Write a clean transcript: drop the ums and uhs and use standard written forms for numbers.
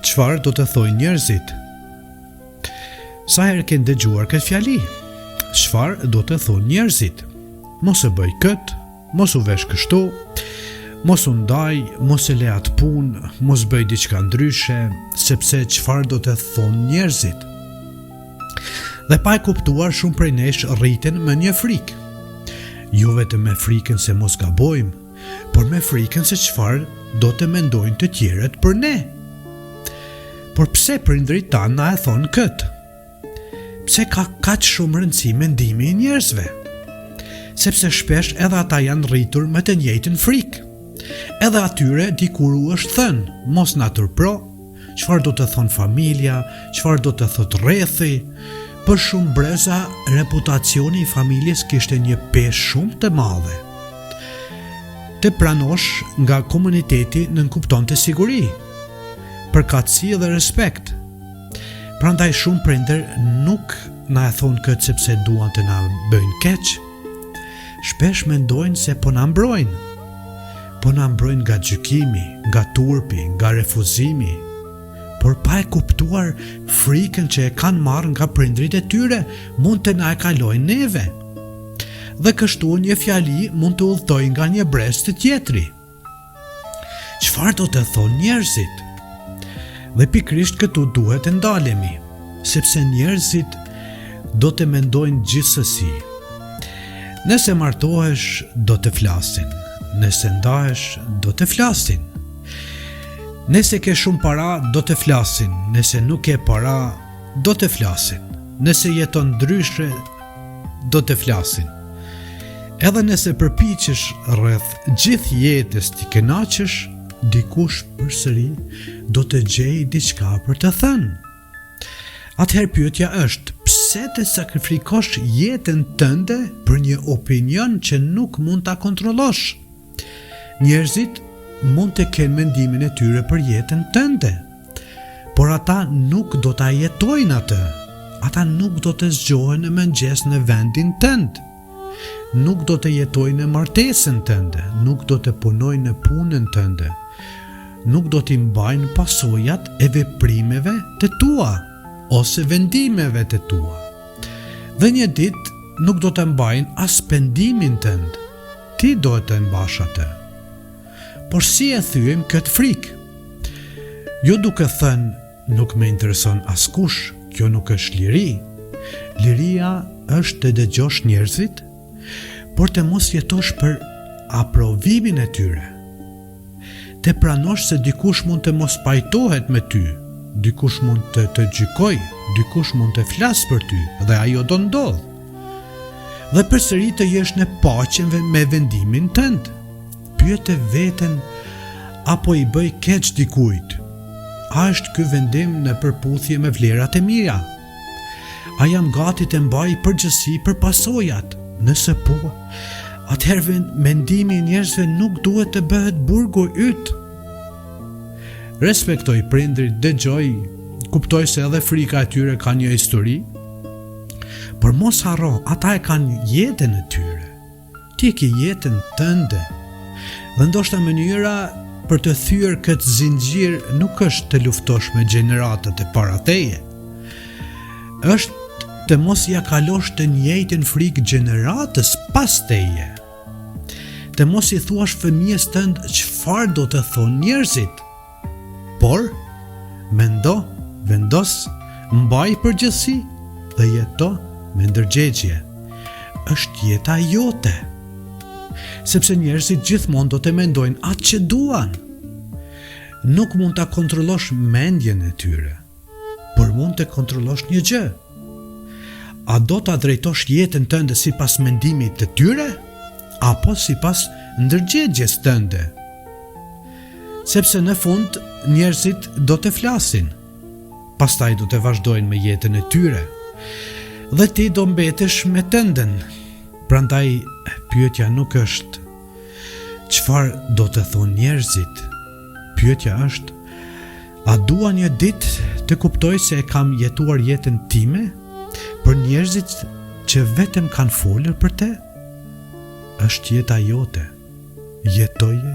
Çfarë do të thojnë njerëzit? Sa herë ke dëgjuar këtë fjali? Çfarë do të thonë njerëzit? Mos e bëj kët, mos u vesh kështu, mos u ndaj, mos e le atë punë, mos bëj diçka ndryshe, sepse çfarë do të thonë njerëzit? Dhe pa e kuptuar, shumë prej nesh rriten me një frikë. Jo vetëm me frikën se mos gabojmë, por me frikën se çfarë do të mendojnë të tjerët për ne. Por pse prindrit tanë na e thonë këtë? Pse ka kaq shumë rëndësi mendimi i njerëzve? Sepse shpesh edhe ata janë rritur me të njëjtën frikë. Edhe atyre dikur u është thënë, mos na turpro, çfarë do të thonë familja, çfarë do të thotë rrethi. Për shumë breza, reputacioni i familjes kishte një peshë shumë të madhe. Të pranosh nga komuniteti nënkuptonte siguri, përkatësi dhe respekt. Prandaj shumë prindër nuk na e thonë këtë sepse duan të na bëjnë keq. Shpesh mendojnë se po na mbrojnë. Po na mbrojnë nga gjykimi, nga turpi, nga refuzimi, por pa e kuptuar frikën që e kanë marrë nga prindrit e tyre, mund të na e kalojnë neve. Dhe kështu një fjali mund të udhtojë nga një brez të tjetri. Çfarë do të thonë njerëzit? Dhe pikrisht këtu duhet të ndalemi, sepse njerëzit do të mendojnë gjithsesi. Nëse martohesh, do të flasin. Nëse ndahesh, do të flasin. Nëse ke shumë para, do të flasin. Nëse nuk ke para, do të flasin. Nëse jeton ndryshe, do të flasin. Edhe nëse përpiqesh rreth gjithë jetës të kënaqesh, dikush përsëri do të gjejë diçka për të thënë. Atëherë pyetja është, pse të sakrifikosh jetën tënde për një opinion që nuk mund ta kontrollosh? Njerëzit mund të kenë mendimin e tyre për jetën tënde, por ata nuk do ta jetojnë atë. Ata nuk do të zgjohen në mëngjes në vendin tënd. Nuk do të jetojnë në martesën tënde, nuk do të punojnë në punën tënde. Nuk do t'i mbajnë pasojat e veprimeve të tua ose vendimeve të tua. Dhe një ditë nuk do të mbajnë as pendimin tënd. Ti do të mbash atë. Por si e thyem këtë frikë? Jo duke thënë nuk më intereson askush, kjo nuk është liri. Liria është të dëgjosh njerëzit, por të mos jetosh për aprovimin e tyre. Të pranosh se dikush mund të mos pajtohet me ty, dikush mund të gjykoj, dikush mund të flasë për ty, dhe ajo do ndodh. Dhe përsëri të jesh në paqe me vendimin tënd. Pyete veten apo i bëj keq dikujt. A është ky vendim në përputhje me vlerat e mia? A jam gati të mbaj përgjegjësi për pasojat? Nëse po, atëherë mendimi i njerëzve nuk duhet të bëhet burgu yt. Respektoj prindrit, dëgjoj, kuptoj se edhe frika e tyre ka një histori, por mos harro, ata e kanë jetën e tyre. Ti ke jetën tënde. Dhe ndoshta mënyra për të thyer këtë zinxhir nuk është të luftosh me gjeneratët e para teje. Është të mos ja kalosh të njëjtën frikë gjeneratës pas teje. Të mos i thuash fëmijës tënd çfarë do të thonë njerëzit. Por mendo, vendos, mbaj përgjegjësi dhe jeto me ndërgjegje. Është jeta jote. Sepse njerëzit gjithmonë do të mendojnë atë që duan. Nuk mund ta kontrollosh mendjen e tyre, por mund të kontrollosh një gjë. A do ta drejtosh jetën tënde sipas mendimit të tyre, apo sipas ndërgjegjes tënde? Sepse në fund njerëzit do të flasin, pastaj do të vazhdojnë me jetën e tyre, dhe ti do mbetesh me tënden. Prandaj pyetja nuk është çfarë do të thonë njerëzit. Pyetja është, a dua një ditë të kuptoj se e kam jetuar jetën time për njerëzit që vetëm kanë folur për te? Është jeta jote. Jetoje